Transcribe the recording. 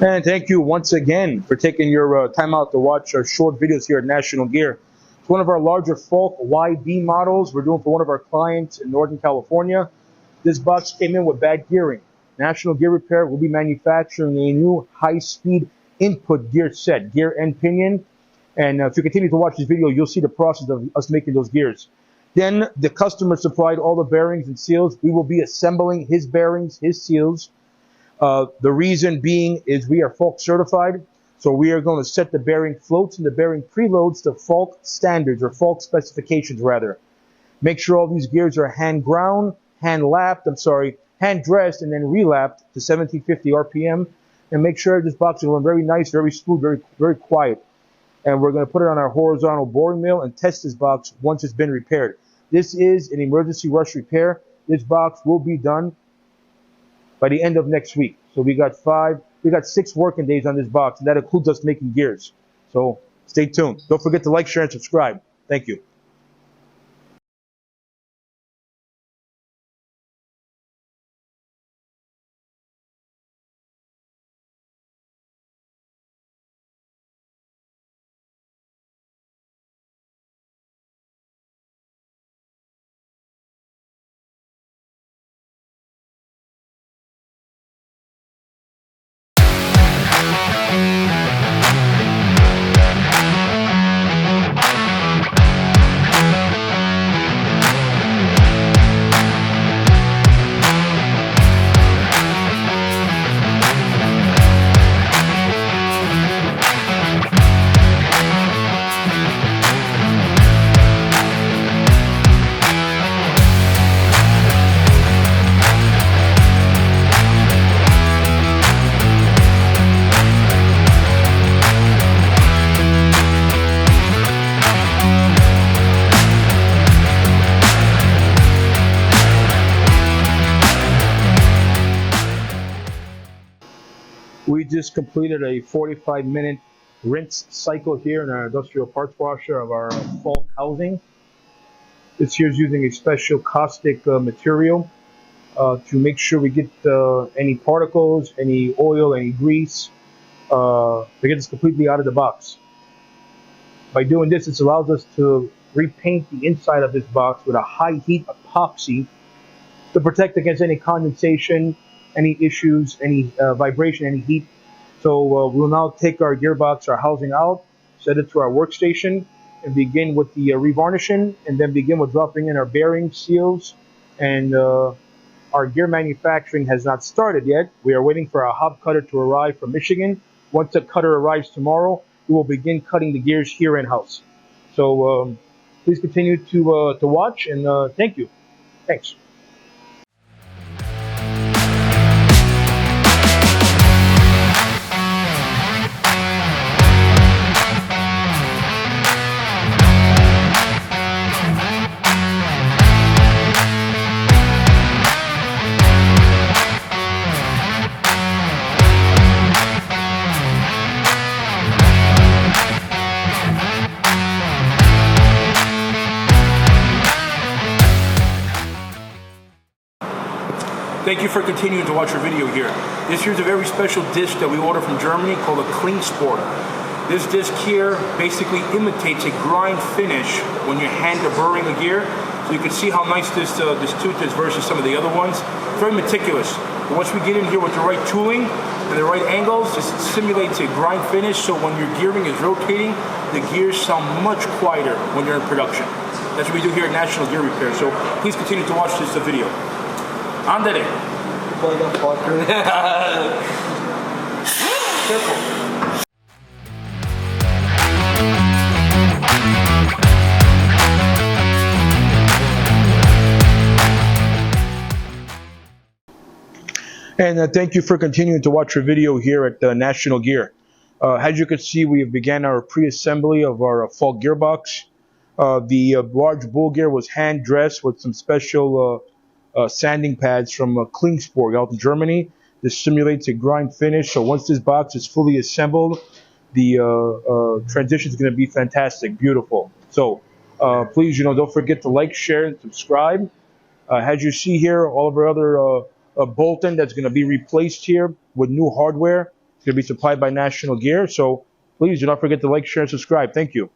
And thank you once again for taking your time out to watch our short videos here at National Gear. It's one of our larger Falk YB models we're doing for one of our clients in Northern California. This box came in with bad gearing. National Gear Repair will be manufacturing a new high-speed input gear set, gear and pinion. And if you continue to watch this video, you'll see the process of us making those gears. Then the customer supplied all the bearings and seals. We will be assembling his bearings, his seals. The reason being is we are Falk certified, so we are going to set the bearing floats and the bearing preloads to Falk standards, or Falk specifications rather. Make sure all these gears are hand dressed and then relapped to 1750 RPM, and make sure this box is very nice, very smooth, very quiet. And we're going to put it on our horizontal boring mill and test this box once it's been repaired. This is an emergency rush repair. This box will be done by the end of next week. So we got 6 working days on this box, and that includes us making gears. So stay tuned. Don't forget to like, share, and subscribe. Thank you. We just completed a 45-minute rinse cycle here in our industrial parts washer of our Falk housing. This here is using a special caustic material to make sure we get any particles, any oil, any grease, to get this completely out of the box. By doing this, it allows us to repaint the inside of this box with a high heat epoxy to protect against any condensation, any issues, any vibration, any heat. So we'll now take our gearbox, our housing out, set it to our workstation, and begin with the revarnishing, and then begin with dropping in our bearing seals. And our gear manufacturing has not started yet. We are waiting for our hub cutter to arrive from Michigan. Once the cutter arrives tomorrow, we will begin cutting the gears here in-house. So please continue to watch, and thank you. Thanks. Thank you for continuing to watch our video here. This here's a very special disc that we ordered from Germany called a Klingsport. This disc here basically imitates a grind finish when you hand deburring a gear. So you can see how nice this tooth is versus some of the other ones. Very meticulous. But once we get in here with the right tooling and the right angles, this simulates a grind finish, so when your gearing is rotating, the gears sound much quieter when you're in production. That's what we do here at National Gear Repair. So please continue to watch this video. Andere. Careful. And thank you for continuing to watch our video here at National Gear. As you can see, we have began our pre-assembly of our Falk gearbox. The large bull gear was hand dressed with some special sanding pads from Klingsport out in Germany. This simulates a grind finish, so once this box is fully assembled, the transition is going to be fantastic, beautiful. So please, don't forget to like, share, and subscribe. As you see here, all of our other bolting that's going to be replaced here with new hardware. It's going to be supplied by National Gear. So please do not forget to like, share, and subscribe. Thank you.